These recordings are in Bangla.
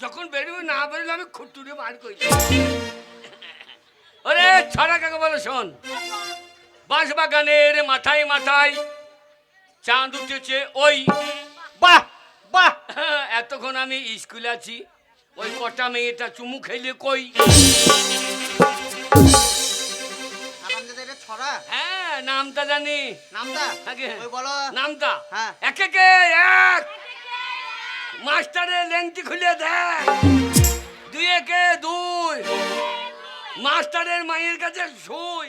যখন বেরোবে না বেরোলে আমি খুঁটুরে বার করি। ওরে ছড়া কাকে বলো শোন, বাঁশ বাগানের মাথায় মাথায় চাঁদ উঠেছে ওই। বাহ বাহ, এতক্ষণ আমি স্কুলে আছি, ওই কটা মেয়েটা চুমু খেলে কই। ছড়া, হ্যাঁ নামটা জানি। নামটা আগে ওই বলো নামটা। হ্যাঁ। একে কে এক, মাস্টারের লেংটি খুলে দেয়। দুই একে দুই, মাস্টারের মায়ের কাছে শুই।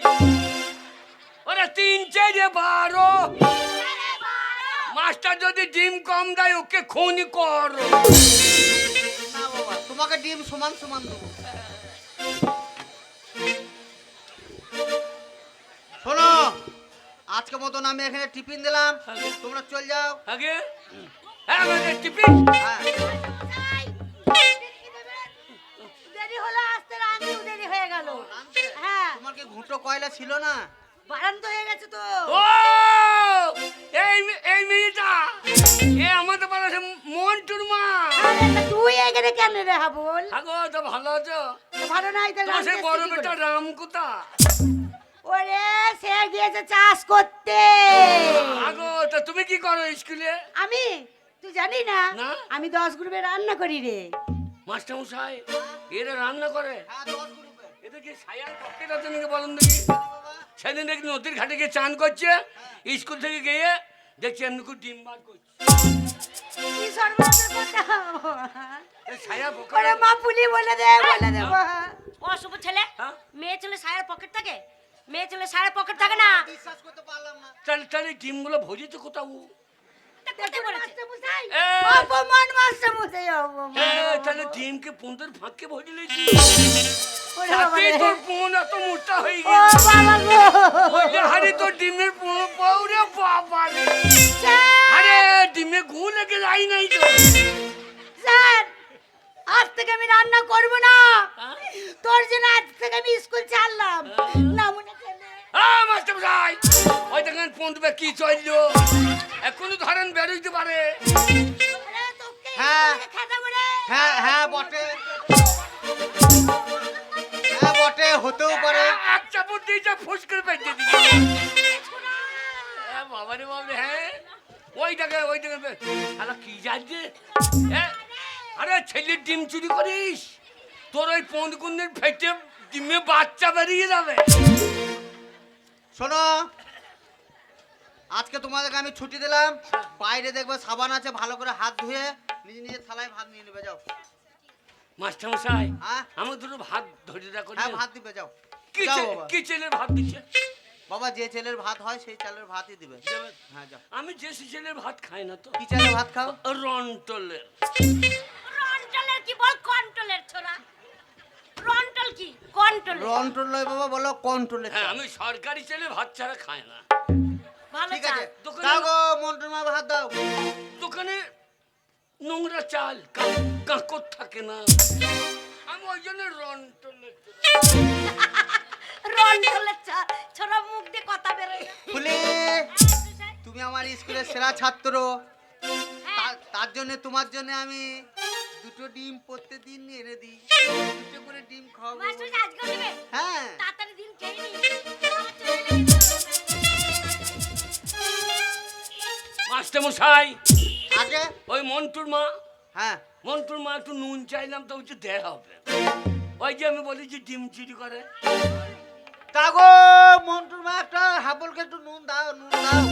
ওরে তিন চারে 12, মাস্টার যদি ডিম কম দেয় ওকে খুন কর। না বাবা, তোমাকে ডিম সমান সমান দেবো। শোনো, আজকে মতন আমি এখানে টিফিন দিলাম, তোমরা চল যাও। আগে হ্যাঁ আমাদের টিফিন। হ্যাঁ দেরি হলো আসতে, রান্নাও দেরি হয়ে গেল। হ্যাঁ তোমার কি ঘুঁটো কয়লা ছিল না? বারান্ত হয়ে গেছে তো। ও এই মেয়েটা, এ আমাদের পাড়া মন্টুর মা। আরে তা তুই এখানে কেন রে হাবুল? আগো তো ভালো আছো? তো ভালো নাই তো তোমার সেই বড় বেটা রাম কোথা? ওরে সে গিয়েছে চাষ করতে। আগো তো তুমি কি করো স্কুলে? আমি, তুই জানি না না। আমি 10 গ্রুপে রান্না করি রে। মাস্টার মশাই এরা রান্না করে? হ্যাঁ 10 গ্রুপে। এটা কি সায়ার পকেট আছে নাকি বলুন দেখি? সেদিন দেখি নদীর ঘাটে গিয়ে চান করছে, স্কুল থেকে গিয়ে দেখছি এমনি করে ডিম বার করছে। কি সর্বনাশের কথা। সায়া পকেট। ওরে মা পুলি বলে দে, বলে দে মা। অশুভ ছেলে, হ্যাঁ? মেয়ে ছেলে সায়ের পকেট থাকে, মেয়ে ছেলে সায়ের পকেট থাকে না। বিশ্বাস করতে পারলাম না। তাহলে ডিমগুলো ভরিতে কোথাও? কোথায় পড়েছে? মাস্টার মশাই, এই। অপমান মাস্টার মশাই, অপমান। তাহলে ডিমকে পুঁদের ফাঁকে ভরি লেছি। ওরে বাবা রে। তোর বোন এত মোটা হয়ে ও গেছে। বাবা গো। ওই হাড়ি তোর ডিমের পৌরে বাবা রে। স্যার, আরে ডিমে গু লেগে যাই নাই তো। স্যার, আজ থেকে আমি রান্না করব না। হ্যাঁ? তোর জন্য আজ থেকে আমি স্কুল ছাড়লাম। না মনে ছেলে। মাস্টার মশাই, ওই দেখেন পৌঁছবে কি চললো, এখনো ধরেন বেরোইতে পারে। ওরে তোকে হ্যাঁ। স্কুলে খেদাবো রে। হ্যাঁ হ্যাঁ বটে, হ্যাঁ বটে, হতেও পারে। এক চাপড় দিয়েছে ফুস করে পেটে দিচ্ছে। বাবারে বাবরে, হ্যাঁ ওই দেখে আরে কি যাচ্ছে। আরে ছেলের ডিম চুরি করিস, তোর ওই পৌঁদ কুন্দির ফেটে ডিমে বাচ্চা বেরিয়ে যাবে। শোনো, আজকে তোমাদেরকে আমি ছুটি দিলাম। বাইরে দেখবে সাবান আছে, ভালো করে হাত ধুয়ে নিজে নিজে থালায় ভাত নিয়ে নেবে, যাও। মাস্টার মশাই হ্যাঁ? আমার দুটো ভাত ধরে রাখো। হ্যাঁ ভাত দিবে, যাও। কি যাও চে- বাবা। কি ছেলের ভাত দিচ্ছে? বাবা যে ছেলের ভাত হয় সেই চালের ভাতই দিবে। দেবে। হ্যাঁ যাও। আমি যে ছেলের ভাত খাই না তো। কি চালের ভাত খাও? রন্টলের। রন্টলের কি বল, কন্ট্রোলের ছোড়া। রন্টল কি? কন্ট্রোল। রন্টল নয় বাবা, বলো কন্ট্রোলের হ্যাঁ চাল। আমি সরকারি ছেলে ভাত ছাড়া খাই না। ভালো ঠিক চাল। আছে, দোকানে- দাও গো মন্টুর মা, ভাত দাও। দোকানে নোংরা চাল, কাঁকর থাকে না, আমি ওই জন্য রন্টলের। রন্টলের চাল, ছোড়া মুখ দিয়ে কথা বেরোয় না। ফুলি, তুমি আমার স্কুলের সেরা ছাত্র, তার জন্য তোমার জন্য আমি দুটো ডিম প্রত্যেকদিন এনে দিই, দুটো করে ডিম খাওয়াবো। মাস্টার আজকে নেবে? হ্যাঁ তাড়াতাড়ি দিন খেয়ে নি। মাস্টার মশাই, আগে ওই মন্টুর মা, হ্যাঁ মন্টুর মা একটু নুন চাইলাম তো হচ্ছে দেয়া হবে। ওই যে আমি বলি যে ডিম চুরি করে। তাগো মন্টুর মা, একটা হাবলকে একটু নুন দাও, নুন দাও।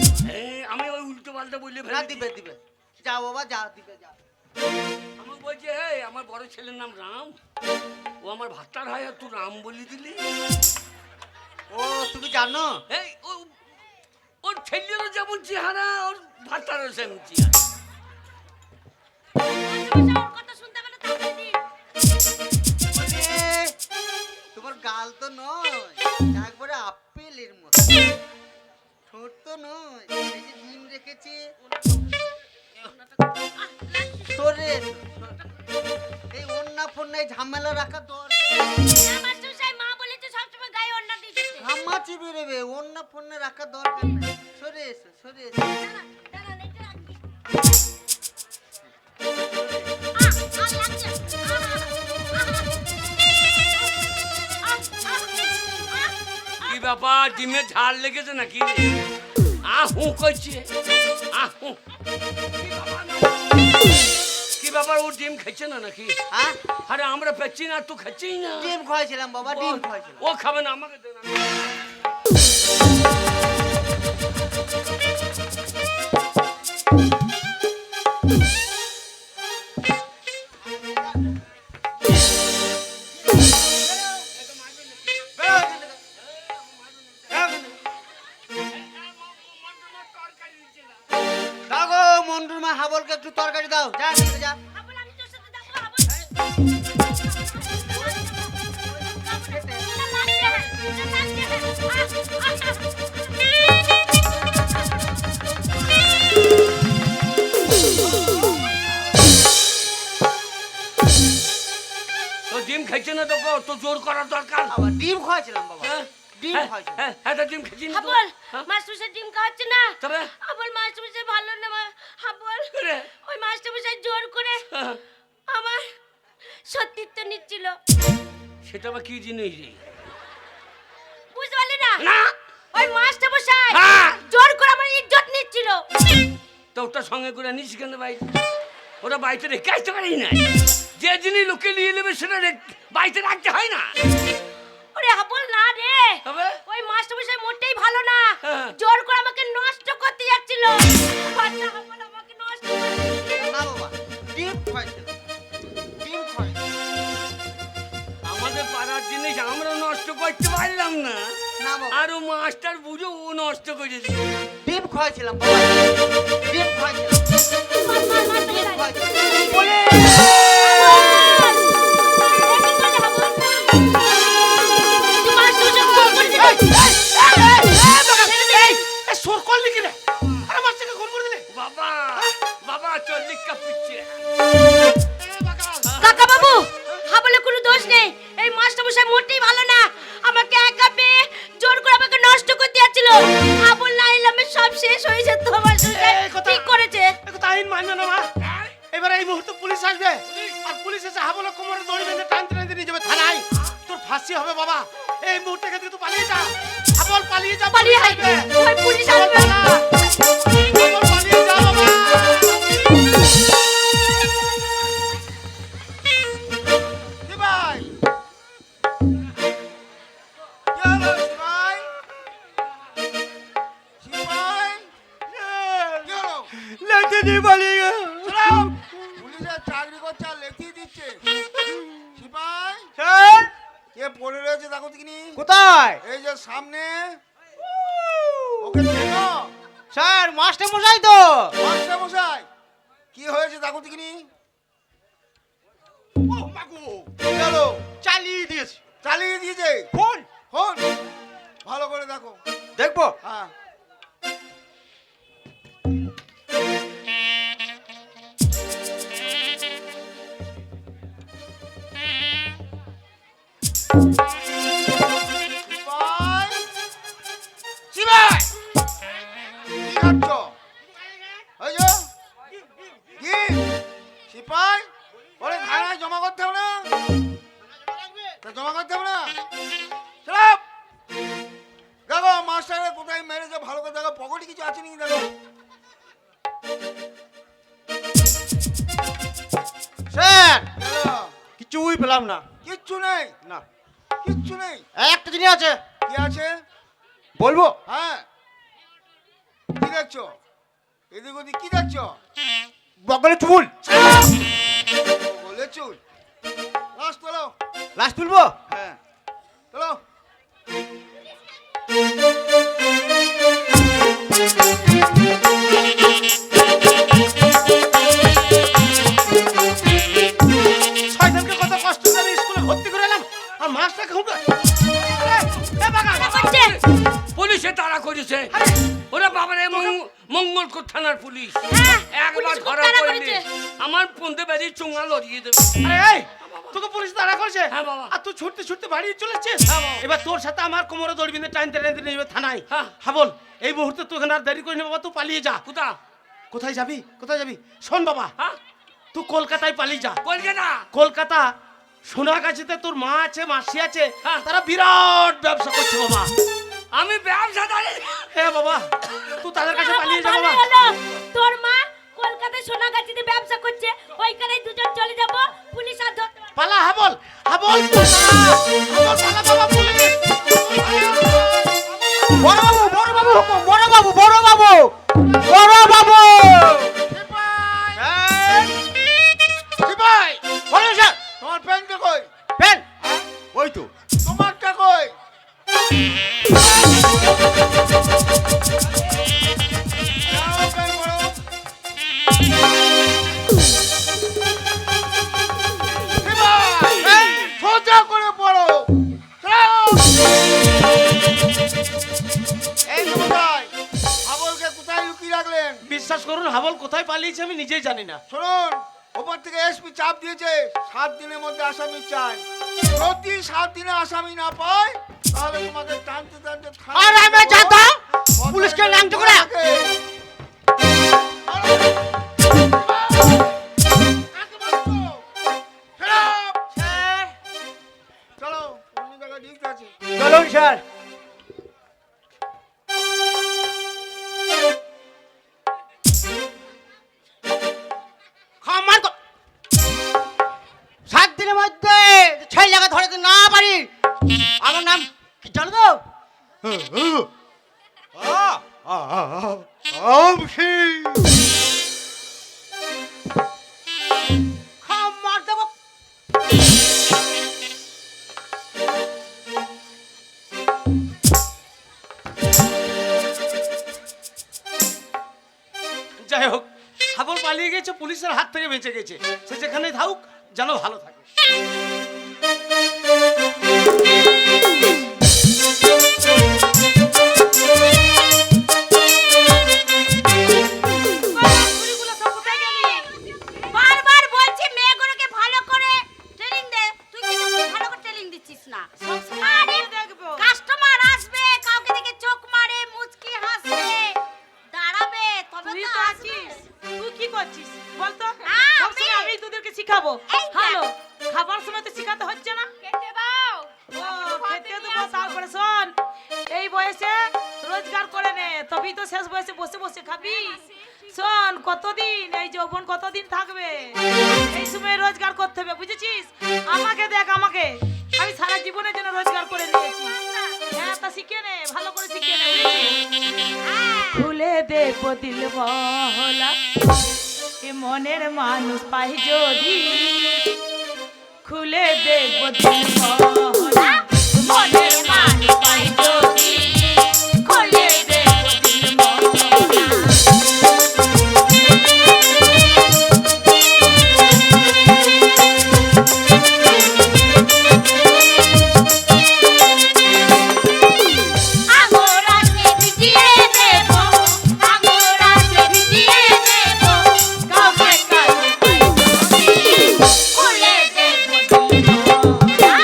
আমি ওই উল্টো পাল্টা বললে না ফেলে দিবে দিবে, যাও বাবা, যাও, দিবে, যাও। আমাকে বলছে আমার বড় ছেলের নাম রাম, ও আমার ভাতার হয় আর তুই রাম বলি দিলি। ও তুমি জানো? এই ওর ছেলেরও যেমন চেহারা, ওর ভাতারও সেমন চেহারা। ওর কথা শুনতে পেলে তাড়াতাড়ি দিন। বলে, তোমার গাল তো নয় একবারে আপেলের মতো, ঠোঁট তো নয়, এই যে ডিম রেখেছি, সরে এসো, এই ওন্না ফন্নায় ঝামেলা রাখা দরকার। মাস্টার সাহেব মা বলেছে সবসময় গায়ে ওড়না দিয়ে যেতে। ঘামাচি বেরোবে, ওন্না ফন্না রাখা দরকার নেই, সরে এসো, সরে এসো। দাঁড়ান, দাঁড়ান, একটু রাখবি। লাগছে। ব্যাপার, ডিমে ঝাল লেগেছে নাকি? আহু করছে, আহু। কি ব্যাপার, ও ডিম খাচ্ছে না নাকি? হ্যাঁ আরে আমরা পাচ্ছি না, তুই খাচ্ছিস না। ডিম খাওয়াইছিলাম বাবা, ডিম খাওয়াইছিলাম। ও খাবে না, আমাকে দে না। দাও গো মন্টুর মা, হাবলকে একটু তরকারি দাও। যা নিয়ে যা। হাবল, আমি তোর সাথে যাবো, হাবল। তো ডিম খাচ্ছে না তো তো জোর করার দরকার। বাবা ডিম খাওয়াইছিলাম বাবা, হ্যাঁ? ডিম হ্যাঁ, খাওয়াইছিলাম। হ্যাঁ, হ্যাঁ, তো ডিম খাচ্ছিস না তো? হাবল, হ্যাঁ? মাস্টারমশাই ডিম খাওয়াচ্ছে না। তবে? হাবল, মাস্টারমশাই ভালো না হাবল। রে। ওই মাস্টারমশাই জোর করে হ্যাঁ। আমার সতীত্ব নিচ্ছিল। সেটা আবার কি জিনিস রে? বুঝতে পারলি না? না। ওই মাস্টারমশাই হ্যাঁ। জোর করে আমার ইজ্জত নিচ্ছিল। তো ওটা সঙ্গে করে নিস কেন ভাই? ওরা বাড়িতে রেখে আসতে পারি না। যে জিনিস লোকে নিয়ে নেবে সেটা বাড়িতে রাখতে হয় না। ওরে হাবল না রে, তবে? ওই মাস্টারমশাই মোটেই ভালো না। হ্যাঁ। জোর করে আমাকে নষ্ট করতে যাচ্ছিল। বাচ্চা হাবল আমাকে নষ্ট করতে যাচ্ছিল। না বাবা, ডিম খাওয়াইছিলাম, ডিম খাওয়াইছিলাম। আমাদের পাড়ার জিনিস আমরা নষ্ট করতে পারলাম না, না বাবা, আর ও মাস্টার বুঝো ও নষ্ট করে দিল। ডিম খাওয়াইছিলাম বাবা, ডিম খাওয়াইছিলাম, ডিম খাওয়াইছিলাম। বলে সোর করলি কি রে? আরে মাস্টারকে খুন করে দিলে। বাবা, বাবা চল্লিশ কাপ পিচ্ছে। কাকা বাবু, হাবলে কোনো দোষ নেই। এই মাস্টারমশাই মোটেই ভালো না। আমাকে একা পেয়ে জোর করে আমাকে নষ্ট করতে যাচ্ছিল। হাবল না এলে আমার সব শেষ হয়ে যেত। মাস্টারমশাই এই কথা- ঠিক করেছে। কথা আইন মানবে না মা। এবারে এই মুহূর্তে পুলিশ আসবে, আর পুলিশ এসে হাবলে কোমরে দড়ি বেঁধে টানতে টানতে নিয়ে যাবে থানায়। তোর ফাঁসি হবে বাবা। এই মুহূর্তে থেকে তুই পালিয়ে যা। হাবল পালিয়ে যা, পালিয়ে পুলিশ আয়। আসবে। ওই পুলিশ হাবল আসবে। পালা। হাবল পালিয়ে যা বাবা। কি ভাই? কি হলো শিবাই? শিবাই? কি হলো? লেটে দিয়ে পালিয়ে গেল। শোনাও, পুলিশের চাকরি করছে আর লেখিয়ে দিচ্ছে। সিপাই স্যার, কে পড়ে রয়েছে দেখো দেখিনি। কোথায়? এই যে সামনে, ওকে চেনো? স্যার, মাস্টার মশাই তো। মাস্টার মশাই, কি হয়েছে দেখো দেখিনি। ও মাগো, কি হলো? চালিয়ে দিয়েছি। চালিয়ে দিয়েছে ফোন ফোন। ভালো করে দেখো। দেখবো। হ্যাঁ, সিপাই, সিপাই, কি করছো? ওই যে, কি? সিপাই, ওরে থানায় জমা করতে হবে না? তা জমা করতে হবে না? চুপ! দেখো মাস্টারের কোথায় মেরেছে, ভালো করে দেখো, পকেটে কিছু আছে নাকি দেখো। স্যার, দেখো, কিছুই পেলাম না। কিচ্ছু নেই, না, কিচ্ছু নেই। একটা জিনিস আছে, কি আছে? বলবো? হ্যাঁ, কি দেখছো? এদিক ওদিক কি দেখছো? বগলে চুল। বলে চুল। লাশ তোলো। লাশ তুলবো? হ্যাঁ, তোলো। শয়তানকে কত কষ্ট করে আমি স্কুলে ভর্তি করে এলাম, আর মাস্টারকে খুব পুলিশে তাড়া করেছে। ওরা বাবার মঙ্গল থানার পুলিশ। হ্যাঁ, একবার পুলিশ খুব ধরা তাড়া পড়লে করেছে। আমার পন্দে বেরিয়ে চুঙা লড়িয়ে দেবে। এই তোকে পুলিশ তাড়া করছে, হ্যাঁ বাবা। আর তুই ছুটতে ছুটতে বাড়ি চলে এসেছিস। হ্যাঁ বাবা। এবার তোর সাথে আমার কোমরে দড়ি বেঁধে টানতে টানতে নিয়ে যাবে থানায়। হ্যাঁ। হাবল, এই মুহূর্তে তুই এখানে আর দেরি করে নেবে বাবা, তুই পালিয়ে যা। কোথা? কোথায় যাবি? কোথায় যাবি? শোন বাবা, হ্যাঁ, তুই কলকাতায় পালিয়ে যা। কলকাতা। কলকাতা সোনাগাছিতে তোর মা আছে, মাসি আছে, হ্যাঁ। তারা বিরাট ব্যবসা করছে বাবা। আমি ব্যবসাদারি। হ্যাঁ বাবা, তুই তাদের কাছে পালিয়ে যা বাবা। ভালোই হলো। তোর মা কলকাতায় সোনাগাছিতে ব্যবসা করছে, ওইখানে দুজন চলে যাব, পুলিশ আর ধরতে পারবে না। পালা হাবল, হাবল পালা বাবা, পুলিশ। বড় বাবু, বড় বাবু হুকুম, বড় বাবু, বড় বাবু, বড় বাবু। সিপাই, বলো স্যার। তোমার প্যান্টটা কই? পেন। ওই তো। তোমারটা কই? নাও প্যান্ট পরো। সিপাই, সোজা করে পড়ো। চলো। এই সময় হাবলকে কোথায় লুকিয়ে রাখলেন? বিশ্বাস করুন, হাবল কোথায় পালিয়েছে আমি নিজেই জানি না। শুনুন, ওপর থেকে এসপি চাপ দিয়েছে 7 দিনের মধ্যে আসামি চাই। যদি 7 দিনে আসামি না পায় তাহলে তোমাকে টানতে টানতে আর আমি যাতা পুলিশকে ল্যাংটো করে। চলো, অন্য জায়গায় ডিউটি আছে। চলুন স্যার। খামার কর। 7 দিনের মধ্যে 6 জায়গা ধরে না পারি, আমার নাম কি জানো তো? খামার দেবো। যাই হোক, হাবল পালিয়ে গেছে, পুলিশের হাত থেকে বেঁচে গেছে। সে যেখানে থাকুক যেন ভালো থাকে। বারবার বলছি মেয়েগুলোকে ভালো করে ট্রেনিং দে, তুই কিন্তু ভালো করে ট্রেনিং দিচ্ছিস না। আরে কাস্টমার আসবে, কাউকে দেখে চোখ মারে, মুচকি হাসবে, দাঁড়াবে, তবে তুই তো তো আসবে। আছিস, তুই কি করছিস বলতো? আমি? সবসময় আমি তোদেরকে শিখাবো। এই দেখ। ভালো খাবার সময় তো শিখাতে হচ্ছে না। খেতে দাও। ও, খেতে দেবো, তারপরে শোন, এই বয়সে রোজগার করে নে, তবেই তো শেষ বয়সে বসে বসে খাবি। শোন, কতদিন এই যৌবন কতদিন থাকবে, এই সময় রোজগার করতে হবে, বুঝেছিস? আমাকে দেখ, আমাকে আমি সারা জীবনের জন্য রোজগার করে নিয়েছি। হ্যাঁ, তা শিখে নে, ভালো করে শিখে নে, বুঝেছিস? খুলে দেখো দিল বহলা, এ মনের মানুষ পাই যদি, খুলে দেখো দিল বহলা, মনের মানুষ পাই যদি, খুলে দেখো দিল বহলা। আগোরা সে ভিজিয়ে দেবো, আগোরা সে ভিজিয়ে দেবো, কাউকে কাছে পাই যদি, খুলে দেখো দিল বহলা,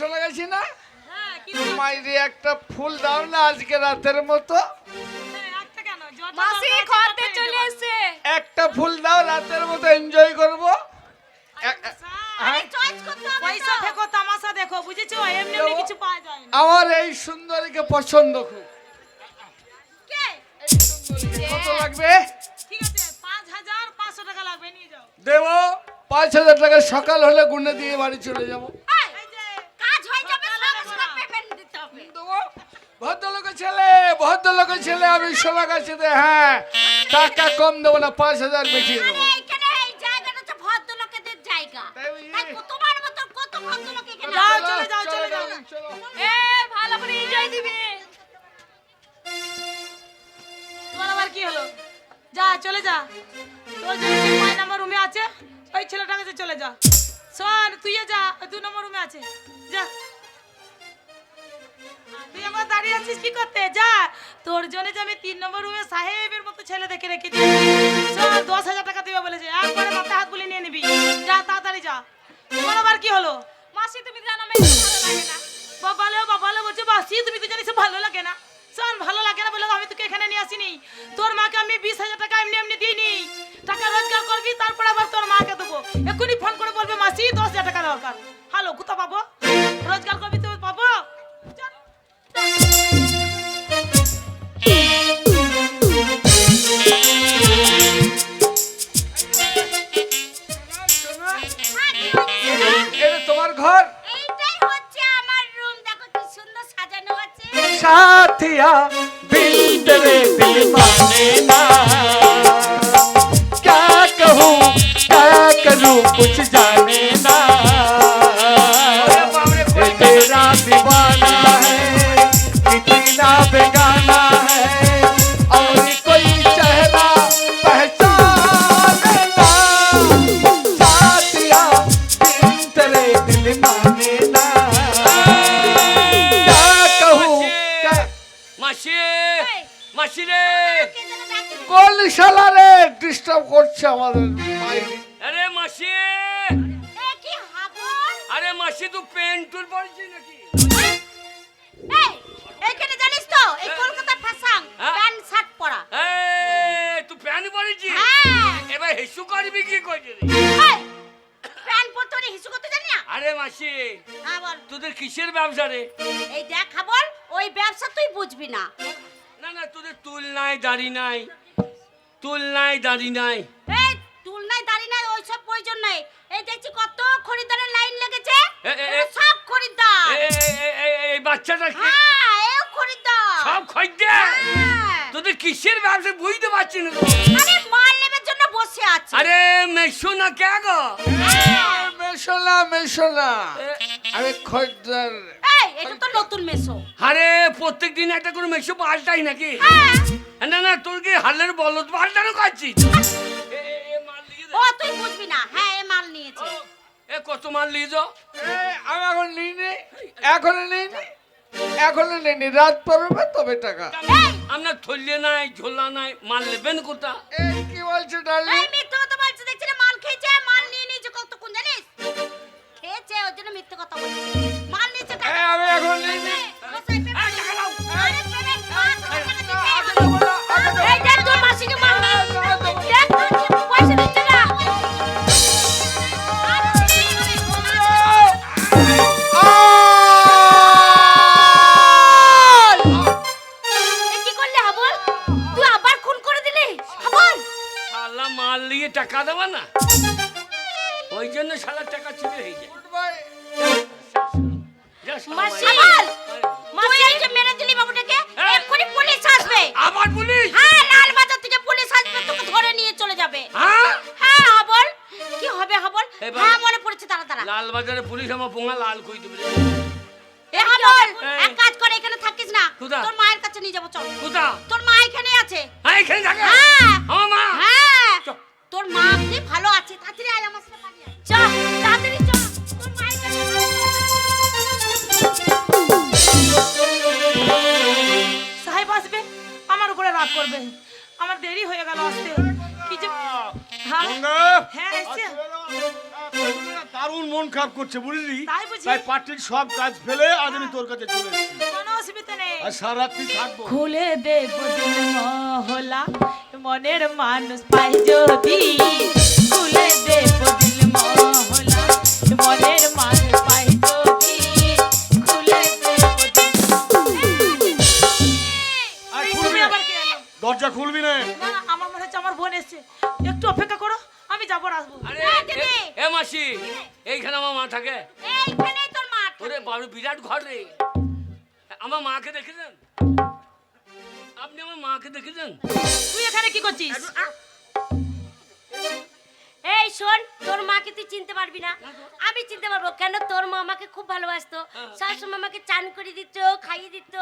শোনা গেছি না? হ্যাঁ কি মাইরে একটা ফুল দাও না আজকে রাতের মতো। একটা কেন যত মাসি দরকার খরতে তত চলে দেবো। এসে একটা ফুল দাও, রাতের মতো এনজয় করবো। আরে চয়েস করতে হবে পয়সা তো। ফেকো তামাশা দেখো বুঝেছো, এমনি এমনি কিছু পাওয়া যায় না। আমার এই সুন্দরীকে পছন্দ খুব। কে কত লাগবে? ঠিক আছে 5500 টাকা লাগবে, নিয়ে যাও। দেবো 5000 টাকা, সকাল হলে গুনে দিয়ে বাড়ি চলে যাবো। এই যে কাজ হয়ে যাবে সঙ্গে সঙ্গে পেমেন্ট দিতে হবে দেবো। ভদ্রলোকের ছেলে, ভদ্রলোকের ছেলে, আমি সোনা গাছে দে, হ্যাঁ টাকা কম দেবো না, 5000 বেশি আরে দেবো। এইখানে এই জায়গাটা হচ্ছে ভদ্রলোকেদের জায়গা তাই বুঝি? তাই তোমার মতো কত ভদ্রলোক এখানে যাও, আছে। চলে যাও, চলে যাও। চলো। এ ভালো করে এনজয় দিবে তোমার আবার কি হলো? যা চলে যা, তোর যে 5 নম্বর রুমে আছে ওই ছেলেটার কাছে চলে যা। শোন তুইও যা, ওই 2 নম্বর রুমে আছে, যা। তুই আমার দাঁড়িয়ে আছিস কি করতে? যা, তোর জন্য যে আমি 3 নম্বর রুমে সাহেবের মতো ছেলে দেখে রেখে দিয়েছি। শোন 10000 টাকা দিবে বলেছে, একবারে মাথায় হাত বুলিয়ে নিয়ে নিবি। যা তাড়াতাড়ি যা। তোমার আবার কি হলো? মাসি তুমি জানো আমার ভালো লাগে না বাবালে বলছে বাসি, তুমি তো জানিস ভালো লাগে না। শোন ভালো লাগে না বলে আমি তোকে এখানে নিয়ে আসিনি। তোর মাকে আমি 20000 টাকা এমনি এমনি দিইনি। টাকা রোজগার করবি তারপর আবার তোর মাকে দেবো। এক্ষুনি ফোন করে বলবে মাসি 10000 টাকা দরকার। হ্যালো কোথা পাবো? রোজগার করবি তো পাবো। চল। এটা তোমার ঘর? এইটাই হচ্ছে আমার রুম দেখো কি সুন্দর সাজানো আছে साथिया बिन तेरे दिल माने ना, क्या कहूँ क्या करूँ कुछ जाने ना, ये तेरा दीवाना है कितना बेगाना है, और कोई चेहरा पहचाने ना, साथिया बिन तेरे दिल माने ना, क्या कहूँ क्या মাসি মাসি রে, কে যেন ডাকে। কোন শালা রে ডিস্টার্ব করছে আমাদের মাইরি। আরে মাসি, এ কি হাবল আরে মাসি তুই পেন্টুল পড়ছিস নাকি? এই এইখানে জানিস তো এই কলকাতার ফ্যাশন হ্যাঁ? প্যান্ট শার্ট পরা তুই প্যান্ট পরেছিস? হ্যাঁ এবার হিসু করবি কি করছিস? এই, প্যান্ট পরতে মানে হিসু করতে জানি না আরে মাসি হ্যাঁ বল তোদের কিসের ব্যবসা রে? এই দেখ হাবল ওই ব্যবসা তুই বুঝবি না না না তোদের তুল নাই দাড়ি নাই, তুল নাই দাড়ি নাই। এই টুল নাই দাড়ি নাই ওই সব প্রয়োজন নাই এই দেখছি কত খরিদ্দারের লাইন লেগেছে এরা সব খরিদ্দার এই বাচ্চাটা কি হ্যাঁ এও খরিদ্দার সব খদ্দে? হ্যাঁ। তোদের কিসের ব্যবসা বুঝতে পারছি না তো। আরে মাল নেবার জন্য বসে আছে আরে মেশো না কে গো? হ্যাঁ। মেশোনা মেশোনা, আমি খদ্দের। এই এটা তো নতুন মেশো আরে প্রত্যেক দিন একটা করে মেশো পাল্টাই নাকি? হ্যাঁ না না তোর কি হালের বলদ পাল্টানো করছিস? মাল নিয়ে ও তুই বুঝবি না হ্যাঁ এ মাল নিয়েছে কত মাল নিয়ে যাও? আমি এখন নিইনি, এখনো নিইনি, এখনো নিইনি, রাত পড়বে তবে টাকা। এই আপনার থলিয়ে নাই ঝোলা নাই, মাল নেবেন কোথা? কি বলছো ডার্লিং? এই মিথ্যে কথা বলছে দেখছি না মাল খেয়েছে মাল নিয়ে নিয়েছে কতক্ষণ জানিস খেয়েছে ওর জন্য মিথ্যে কথা বলছে মাল নিয়েছে টাকা আমি এখন নিইনি। বসাই পেমেন্ট। এই টাকা দাও। আরে পেমেন্ট, 5,000 টাকা দিতে হবে। আগে দেবো না, আগে দেবো এই দেখ তোর মাসিকে মাল দেখ তোর পয়সা দিচ্ছে না এ কি করলি হাবল তুই আবার খুন করে দিলি হাবল শালা মাল নিয়ে টাকা দেবা না, ওই জন্য শালা টাকা চুরি হয়ে যায়। Goodbye. যা শালা মাসি মাইর। তুই এই যে মেরে দিলি বাবুটাকে হ্যাঁ। এক্ষুনি পুলিশ আসবে আবার পুলিশ? হ্যাঁ লাল বাজার থেকে পুলিশ আসবে তোকে ধরে নিয়ে চলে যাবে হ্যাঁ হ্যাঁ হাবল কি হবে হাবল এবার- হ্যাঁ মনে পড়েছে তারা তারা লাল বাজারে পুলিশ আমার পোঙা লাল কই দেবে রে। এ হাবল এই। এক কাজ করে এখানে থাকিস না কোথায়? তোর মায়ের কাছে নিয়ে যাবো চল কোথা? তোর মা এখানেই আছে হ্যাঁ এখানে থাকে হ্যাঁ আমার মা। হ্যাঁ চল। তোর মা কি ভালো আছে তাড়াতাড়ি আয় আমার সাথে পালিয়ে আয় চল তাড়াতাড়ি চল তোর মায়ের কাছে সাহেব আসবে আমার উপরে রাগ করবে, আমার দেরি হয়ে গেল আসতে। কি যে হ্যাঁ হ্যাঁ এসছে। দারুণ মন খারাপ করছে বুঝলি, তাই বুঝি? তাই পার্টির সব কাজ ফেলে আজ আমি তোর কাছে চলে এসেছি। কোনো অসুবিধা নেই। আর সারা রাত্রি থাকবো। খুলে দেব দিল মহলা, মনের মানুষ পাই যদি। খুলে দেব দিল মহলা, মনের মানুষ পাই যদি। খুলে দেব আর এই খুলবি তুমি না। আবার কে এলো? দরজা খুলবি না। না না, আমার মনে হচ্ছে আমার বোন এসেছে, একটু অপেক্ষা করো, আমি যাবো আর আসবো। আরে হ্যাঁ, দিদি। এ মাসি, এইখানে আমার মা থাকে। এইখানেই তোর মা থাকে। ওরে বাড়ি বিরাট ঘর রে। আমার মাকে দেখেছেন? আপনি আমার মাকে দেখেছেন? তুই এখানে কি করছিস? এই শোন, তোর মাকে তুই চিনতে পারবি না, আমি চিনতে পারবো। কেন? তোর মা আমাকে খুব ভালোবাসতো, সবসময় আমাকে চান করে দিত, খাইয়ে দিত,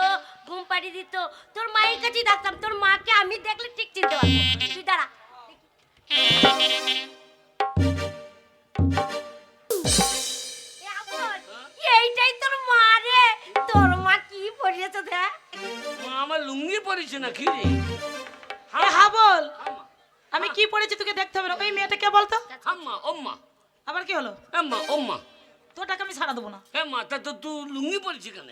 ঘুম পাড়িয়ে দিত। তোর মায়ের কাছেই থাকতাম, তোর মাকে আমি দেখলে ঠিক চিনতে পারবো। তুই দাঁড়া। এ আপন, এইটাই তোর মা রে। তোর মা কি পরিয়েছে দেখ। মা আমার লুঙ্গি পরেছে না কি রে? এ হাবল, আমি কি পড়েছি তোকে দেখতে হবে না। ওই মেয়েটা কে বলতো? আম্মা ওম্মা আবার কি হলো? এম্মা ওম্মা তোর টাকা আমি ছাড়া দেবো না। হ্যাঁ মা, তা তো তুই লুঙ্গি পরেছি কেন?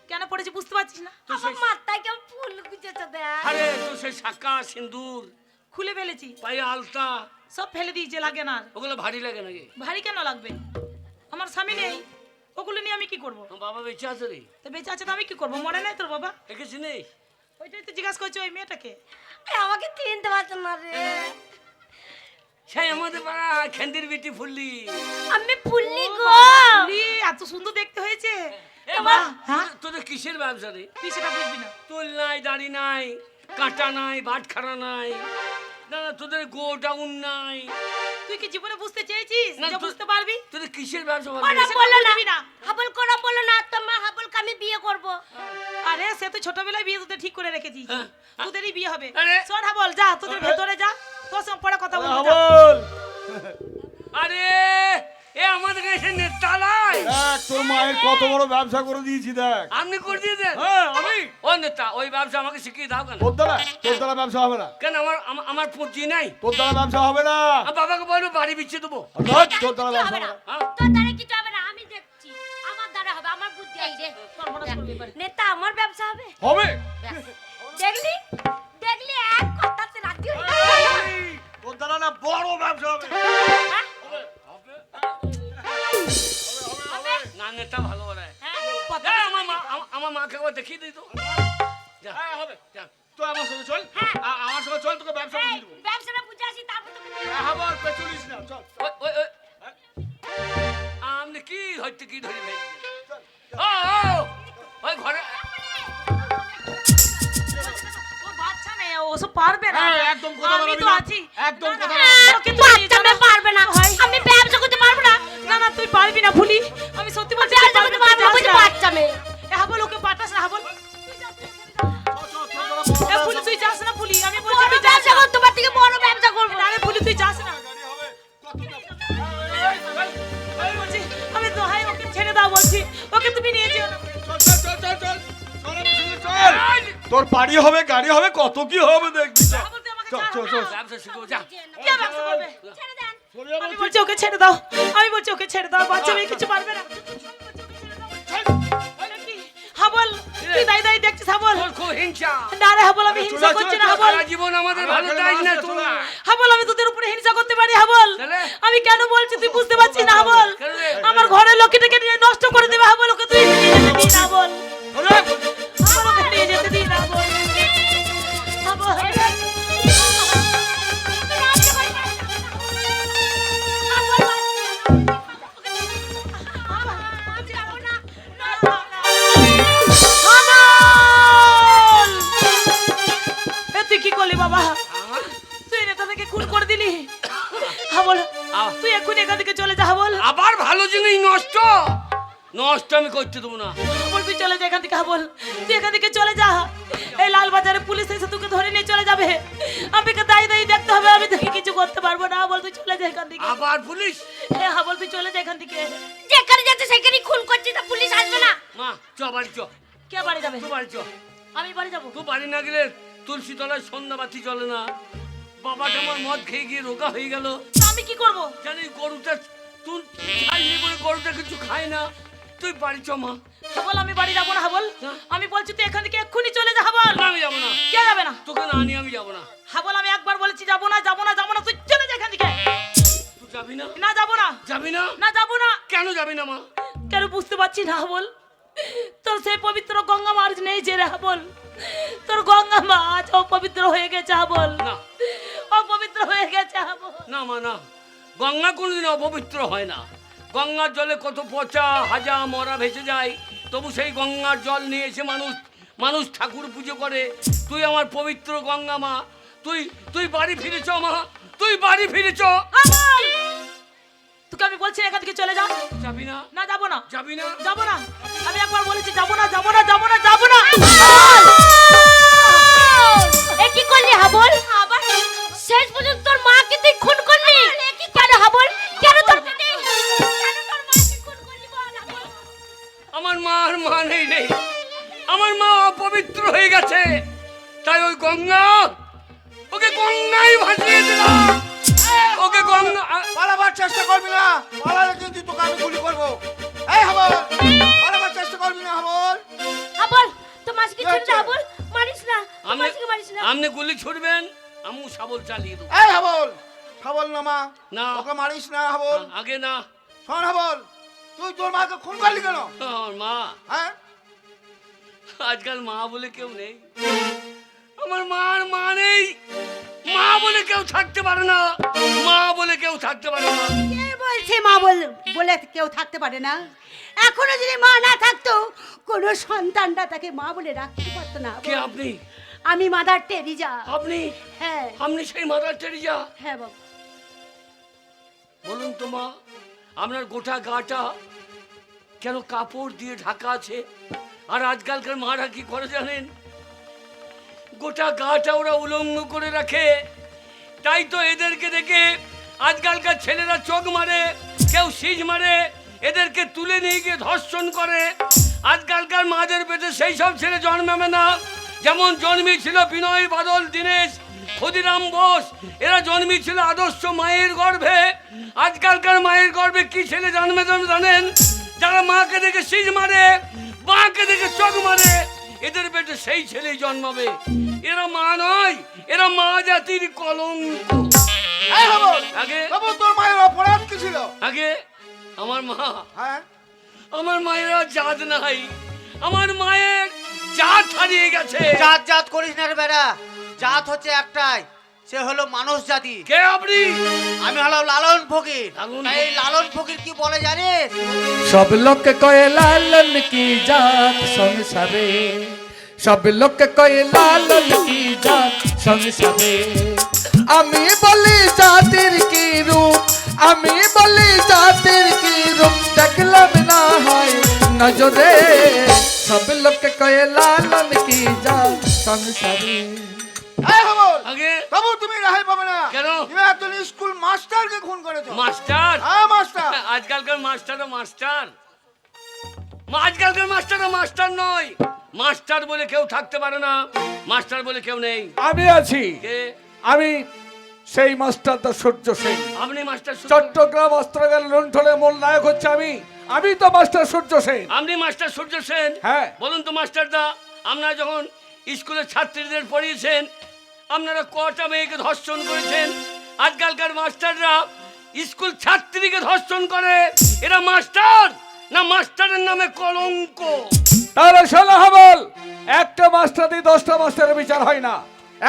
কেন পড়েছি বুঝতে পারছিস না? তো আমার সেই মাথায় কেমন ফুল গুজেছে দেখ। আরে তো সেই শাঁকা সিন্দুর, খুলে ফেলেছি, পায়ে আলতা, সব ফেলে দিয়েছে, লাগে না আর। ওগুলো ভারী লাগে নাকি? ভারী কেন লাগবে? আমার স্বামী নেই, ওগুলো নিয়ে আমি কি করবো? তোমার বাবা বেঁচে আছে রে? তো বেঁচে আছে তো আমি কি করবো? মরে নাই তোর বাবা? একে চিনিস? ওইটাই তো জিজ্ঞাসা করছি ওই মেয়েটাকে। এই আমাকে চিনতে পারছো না রে। সেই আমাদের পাড়া খেন্দির বিটি ফুললি। আমি ফুললি গো। লি, এত সুন্দর দেখতে হয়েছে। এ মা, মা, হ্যাঁ তোদের কিসের ব্যবসা রে? তুই সেটা বুঝবি না। তোল নাই, দাড়ি নাই, কাঁটা নাই, বাটখারা নাই, না না তোদের গোডাউন নাই। তুই কি জীবনে বুঝতে চেয়েছিস না, যে তো- বুঝতে পারবি? তোদের কিসের ব্যবসা ওরা বলবি? সেটা বললো না, বুঝবি না। হাবল করা বললো না, তোমার হাবলকে আমি বিয়ে করব। আরে সে তো ছোটবেলায় বিয়ে তোদের ঠিক করে রেখেছিস, হ্যাঁ। তোদেরই বিয়ে হবে। আরে। শোন হাবল, যা তোদের ভেতরে যা, তোর সঙ্গে পরে কথা বলবো। যা। হাবল, আরে এ আমাদের এসে নেতালাই। দেখ তোর মায়ের কত বড় ব্যবসা করে দিয়েছি দেখ। আপনি করে দিয়েছেন? হ্যাঁ আমি। ও নেতা, ওই ব্যবসা আমাকে শিখিয়ে দাও কেন? তোর দ্বারা ব্যবসা হবে না। কেন আমার পুঁজি নাই? তোর দ্বারা ব্যবসা হবে না। আর বাবাকে বলবো বাড়ি বিছিয়ে দেবো। তোর দ্বারা কিছু ব্যবসা হবে হবে না, না। হ্যাঁ? তোর দ্বারা কিছু হবে না, আমি দেখছি। আমার দ্বারা হবে, আমার বুদ্ধি আছে। নেতা, আমার ব্যবসা হবে। হবে। দেখলি দেখলি, এক কথাতে রাজি হয়ে গেল। তোর দ্বারা না বড় ব্যবসা হবে। হ্যাঁ? হবে? না নেতা ভালো বাড়ায়। হ্যাঁ। আমার মাকে একবার দেখিয়ে দিই তো। যা। হ্যাঁ হবে। যা। তুই আমার সঙ্গে চল। হ্যাঁ। আমার সঙ্গে চল, তোকে ব্যবসা এই, বুঝিয়ে দেবো। ব্যবসাটা বুঝে আসি, তারপর তোকে বিয়ে করব। হাবল পেছুলিস না, চল। ওই আপনি কি হইতে কি ধরে ফেলছেন? ও ওই ঘরে ও বাচ্চা মেয়ে, ওসব পারবে না। হ্যাঁ, একদম কথা আমি বলবি তো না। আছি। একদম না, কথা না, বলবি না। ওকে তুই নিয়ে বাচ্চা যা মেয়ে না। পারবে না, ভাই, আমি ব্যবসা করতে পারবো না। না না তুই পারবি না ফুলি, আমি সত্যি বলছি তুই ব্যবসা পারবি করতে না, পারবো না, তুই বলছি যাস না। বাচ্চা মেয়ে। এ হাবল, ওকে পাঠাস না হাবল। চল, তোর দ্বারা এ বড় ফুলি ব্যবসা তুই যাস না ফুলি, আমি বলছি বড় তুই যাস ব্যবসা না। করবো, তোমার থেকে বড় ব্যবসা করবো। আরে ফুলি তুই যাস না। গাড়ি হবে। কত ব্যবসা? আমি বলছি, আমি দোহাই ওকে ছেড়ে দাও বলছি, ওকে তুমি নিয়ে যেও না। চল, চল, চল, চল, চল। চল, আমার সঙ্গে চল। তোর বাড়ি হবে, গাড়ি হবে, কত কি হবে দেখবি। চল, হাবল, তুই আমাকে চল, ছাড়। চল, চল। ব্যবসা শিখবো যা। কে ব্যবসা করবে? ছেড়ে দেন। চলে যাবো, আমি বলছি ওকে ছেড়ে দাও, আমি বলছি ওকে ছেড়ে দাও, বাচ্চা মেয়ে কিছু পারবে না। কি? হাবল, তুই দাই দাই দেখছিস হাবল? তোর খুব হিংসা। না রে হাবল, আমি হিংসা চলে, করছি চলে, না চলে। হাবল। সারা জীবন আমাদের ভালো চাইস না তুই। হাবল, আমি তোদের উপরে হিংসা করতে পারি হাবল। তাহলে? আমি কেন বলছি তুই বুঝতে পারছিস না হাবল? কেন রে? আমার ঘরের লোকটাকে নিয়ে নষ্ট করে দেবে হাবল, ওকে তুই নিয়ে যেতে দিন হাবল। চলে। হাবল, ওকে নিয়ে যেতে দিন হাবল। হাবল। হাবল! এ তুই কি করলি বাবা? তুই নেতাটাকে খুন করে দিলি হাবল। তুই এক্ষুনি এখান থেকে চলে যা হাবল। আবার ভালো জিনিস নষ্ট নষ্ট আমি করতে দেবো না। হাবল তুই চলে যা এখান থেকে হাবল, তুই এখান থেকে চলে যা। এই লাল বাজারে পুলিশ এসে তোকে ধরে নিয়ে চলে যাবে, আমাকে দায়ী দায়ী দেখতে হবে, আমি তোকে কিছু করতে পারবো না। হাবল তুই চলে যা এখান থেকে। আবার পুলিশ? এ হাবল তুই চলে যা এখান থেকে। যেখানে যাচ্ছে সেখানেই খুন করছি, তো পুলিশ আসবে না। মা চ বাড়ি চ, কে বাড়ি যাবে? তুই বাড়ি চ। আমি বাড়ি যাবো। তুই বাড়ি না গেলে তুলসী তলায় সন্ধ্যা বাতি চলে না। বাবাটা আমার মদ খেয়ে গিয়ে রোগা হয়ে গেল। তা আমি কি করবো? জানি গরুটা তুই খাইনি বলে গরুটা কিছু খায় না, তুই বাড়ি চ মা। হাবল আমি বাড়ি যাবো না হাবল, না। আমি বলছি তুই এখান থেকে এক্ষুনি চলে যা হাবল। না, আমি যাবো না, কে যাবে না? তোকে না নিয়ে আমি যাবো না। হাবল আমি একবার বলেছি যাবো না যাবো না যাবো না, তুই চলে যা এখান থেকে। তুই যাবি না? না যাবো না, যাবি না? না যাবো না। কেন যাবি না মা? কেন বুঝতে পারছি না হাবল, তোর সেই পবিত্র গঙ্গা মা আজ নেই যে রে হাবল, তোর গঙ্গা মা আজ অপবিত্র হয়ে গেছে হাবল, না অপবিত্র হয়ে গেছে হাবল। না মা না, গঙ্গা কোনোদিন অপবিত্র হয় না। গঙ্গার জলে কত পচা হাজা মরা ভেসে যায়, তবু সেই গঙ্গার জল নিয়ে এসে মানুষ ঠাকুর পুজো করে। তুই আমার পবিত্র গঙ্গা মা, তুই বাড়ি ফিরেছ মা, তুই বাড়ি ফিরেছ। হাবল তোকে আমি বলছি এখান থেকে চলে যা। যাবি না? না যাবো না, যাবি না? যাবো না, আমি একবার বলেছি যাবো না যাবো না যাবো না যাবো না। এ কি করলি হাবল? আবার শেষ পর্যন্ত তোর মাকে তুই খুন করলি কেন হাবল? কেন তোর মাকে খুন করলি বল হাবল? আমার মার মা নেই রে, আমার মা অপবিত্র হয়ে গেছে, তাই ওই গঙ্গা, ওকে গঙ্গায় ভাসিয়ে দিলাম। ওকে গঙ্গা পালাবার চেষ্টা করবি না, পালালে কিন্তু তোকে আমি গুলি করবো। এই হাবল, পালাবার চেষ্টা করবি না হাবল। হাবল তোর মাসিকে কি ছেড়ে দে হচ্ছে? হাবল, মারিস না, তোর মাসিকে মারিস না। আপনি গুলি ছুড়বেন, আমি শাবল চালিয়ে দেবো। এই হাবল, হাবল না মা, না। ওকে মারিস না হাবল। আগে না, শোন হাবল, তুই তোর মাকে খুন করলি কেন? আমার মা, হ্যাঁ, আজকাল মা বলে কেউ নেই, আমার মার মা নেই, মা বলে কেউ থাকতে পারে না, মা বলে কেউ থাকতে পারে না। কে বলছে মা বলে কেউ থাকতে পারে না? এখনো যদি মা না থাকতো কোনো সন্তানটা তাকে মা বলে রাখতে পারতো না। কে আপনি? আমি মাদার টেরিজা। আপনি হ্যাঁ আপনি সেই মাদার টেরিজা? হ্যাঁ বাবা। বলুন তো মা, আপনার গোটা গাটা কেন কাপড় দিয়ে ঢাকা আছে? আর আজকালকার মারা কি করে জানেন? গোটা গাটা ওরা উলঙ্গ করে রাখে। তাই তো এদেরকে দেখে আজকালকার ছেলেরা চোখ মারে, কেউ সিজ মারে, এদেরকে তুলে নিয়ে গিয়ে ধর্ষণ করে। আজকালকার মাদের পেটে সেই সব ছেলে জন্মাবে না, যেমন জন্মেছিল বিনয় বাদল দীনেশ ক্ষুদিরাম বোস, এরা জন্মেছিল আদর্শ মায়ের গর্ভে। আজকালকার মায়ের গর্ভে কি ছেলে জন্মে জানেন? যারা মাকে দেখে সিজ মারে, মাকে দেখে চোখ মারে, এদের পেটে সেই ছেলেই জন্মাবে। এরা মা নয়, এরা মা জাতির কলঙ্ক। এই হাবল, আগে তবু তোর মায়ের অপরাধ কি ছিল? আগে আমার মা, হ্যাঁ, আমার মায়ের আর জাত নাই, আমার মায়ের জাত হারিয়ে গেছে। জাত জাত করিস না রে বেড়া, জাত হচ্ছে একটাই, সে হলো মানুষ জাতি। কে আপনি? আমি হলাম লালন ফকির। লালন এই লালন ফকির কি বলে জানিস? সব লোক কয়ে লালন কি জাত সংসারে, সব লোক কয়ে লালন কি জাত সংসারে। আমি বলি জাতির কি রূপ, আমি বলি জাতির কি রূপ, দেখলাম না হয় নজরে। সব লোক কয়ে লালন কি জাত সংসারে। এই হাবল, আগে তবু তুমি রেহাই পাবে না। কেন? তুমি একজন স্কুল মাস্টারকে খুন করেছো। মাস্টার? হ্যাঁ মাস্টার। আজকালকার মাস্টারও মাস্টার, আজকালকার মাস্টারও মাস্টার নয়। মাস্টার বলে কেউ থাকতে পারে না, মাস্টার বলে কেউ নেই। আমি আছি, কে? আমি সেই মাস্টারদা সূর্য সেন। আপনি মাস্টার সূর্য? চট্টগ্রাম অস্ত্রাগার লুণ্ঠনের মূল নায়ক হচ্ছে আমি তো মাস্টার সূর্য সেন। আপনি মাস্টার সূর্য সেন? হ্যাঁ। বলুন তো মাস্টারদা, আপনারা যখন স্কুলের ছাত্রীদের পড়িয়েছেন, আপনারা কটা মেয়েকে ধর্ষণ করেছেন? আজকালকার মাস্টাররা স্কুল ছাত্রীকে ধর্ষণ করে, এরা মাস্টার না মাস্টারের নামে কলঙ্ক? তাহলে শোনা হাবল, একটা মাস্টার দিয়ে 10টা মাস্টারের বিচার হয় না।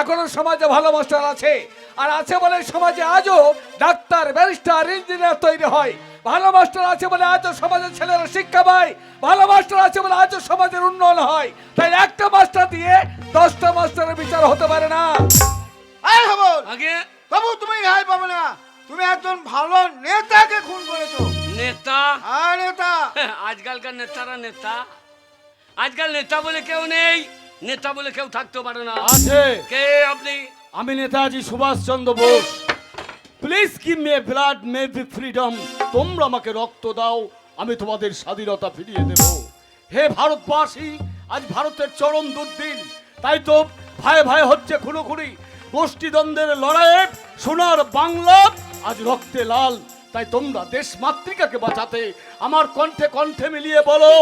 এখনো সমাজে ভালো মাস্টার আছে, আর আছে বলে সমাজে আজও ডাক্তার, ব্যারিস্টার, ইঞ্জিনিয়ার তৈরি হয়। ভালো মাস্টার আছে বলে আজও সমাজের ছেলেরা শিক্ষা পায়, ভালো মাস্টার আছে বলে আজও সমাজের উন্নয়ন হয়। তাই একটা মাস্টার দিয়ে 10টা মাস্টারের বিচার হতে পারে না। এই হাবল, আগে তবু তুমি রেহাই পাবে না। তুমি একজন ভালো নেতাকে খুন করেছো। নেতা? হ্যাঁ নেতা। আজকালকার নেতারা নেতা? আজকাল নেতা বলে কেউ নেই, নেতা বলে কেউ থাকতে পারে না। আছে। কে আপনি? আমি Netaji Subhash Chandra Bose. Please give me blood, may be freedom. তোমরা আমাকে রক্ত দাও, আমি তোমাদের স্বাধীনতা ফিরিয়ে দেব। হে ভারতবাসী, আজ ভারতের চরম দুর্দিন, তাই তো ভাই ভাই হচ্ছে খুনোখুনি। গোষ্ঠীদ্বন্দ্বের লড়াইয়ে সোনার বাংলা আজ রক্তে লাল। তাই তোমরা দেশ মাতৃকাকে বাঁচাতে আমার কণ্ঠে কণ্ঠে মিলিয়ে বলো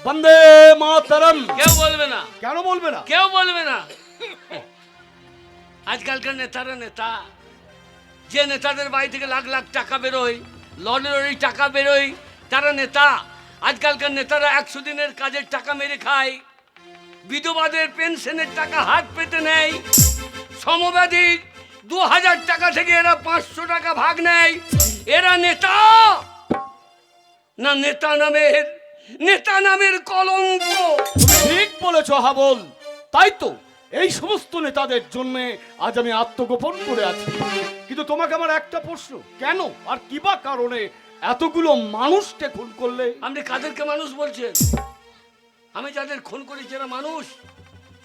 বন্দে মাতরম। কেউ বলবে না, কেন বলবে না? কেউ বলবে না। আজকালকার নেতারা নেতা, যে নেতাদের বাড়ি থেকে লাখ লাখ টাকা বেরোয়, লটারির টাকা বেরোয়, তারা নেতা। আজকালকার নেতারা 100 দিনের কাজের টাকা মেরে খায়, বিধবাদের পেনশনের টাকা হাত পেতে নেয়, সমব্যাধীর 2000 টাকা থেকে এরা 500 টাকা ভাগ নেয়। এরা নেতা না, নেতা নামের কলঙ্ক। ঠিক বলেছ হাবল। তাই তো এই সমস্ত নেতাদের জন্য আজ আমি আত্মগোপন করে আছি। কিন্তু তোমাকে আমার একটা প্রশ্ন, কেন আর কি বা কারণে এতগুলো মানুষকে খুন করলে? আপনি কাদেরকে মানুষ বলছেন? আমি যাদের খুন করেছি এরা মানুষ।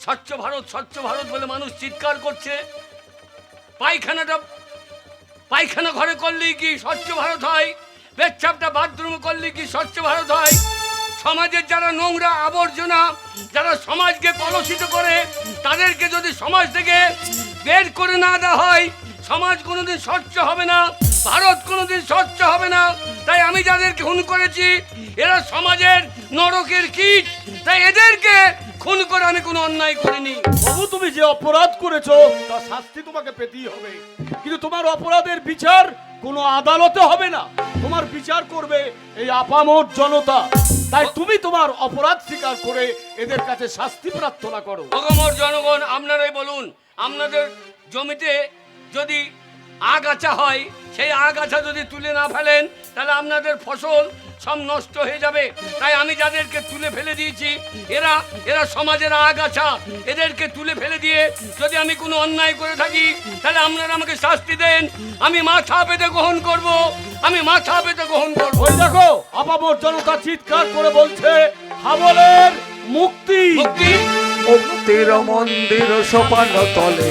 স্বচ্ছ ভারত বলে মানুষ চিৎকার করছে। পায়খানা ঘরে করলেই কি স্বচ্ছ ভারত হয়? পেচ্ছাপটা বাথরুমে করলেই কি স্বচ্ছ ভারত হয়? সমাজের যারা নোংরা আবর্জনা, যারা সমাজকে কলুষিত করে, তাদেরকে যদি সমাজ থেকে বের করে না দেওয়া হয়, সমাজ কোনোদিন স্বচ্ছ হবে না, ভারত কোনোদিন স্বচ্ছ হবে না। তাই আমি যাদেরকে খুন করেছি এরা সমাজের নরকের কীট। তাই এদেরকে খুন করে আমি কোনো অন্যায় করিনি। বাবু, তুমি যে অপরাধ করেছো তার শাস্তি তোমাকে পেতেই হবে। কিন্তু তোমার অপরাধের বিচার কোনো আদালতে হবে না, তোমার বিচার করবে এই আপামর জনতা। তাই তুমি তোমার অপরাধ স্বীকার করে এদের কাছে শাস্তি প্রার্থনা করো। অগমর জনগণ, আপনারাই বলুন, আপনাদের জমিতে যদি আগাছা হয়, সেই আগাছা যদি তুলে না ফেলেন তাহলে আপনাদের ফসল সব নষ্ট হয়ে যাবে। তাই আমি যাদেরকে তুলে ফেলে দিয়েছি এরা সমাজের আগাছা। এদেরকে তুলে ফেলে দিয়ে যদি আমি কোনো অন্যায় করে থাকি তাহলে আপনারা আমাকে শাস্তি দেন। আমি মাথা পেতে গ্রহণ করব, আমি মাথা পেতে গ্রহণ করব। ওই দেখো আপামর জনতা চিৎকার করে বলছে হাবলের মুক্তি। মুক্তি মুক্তির মন্দির সোপান তলে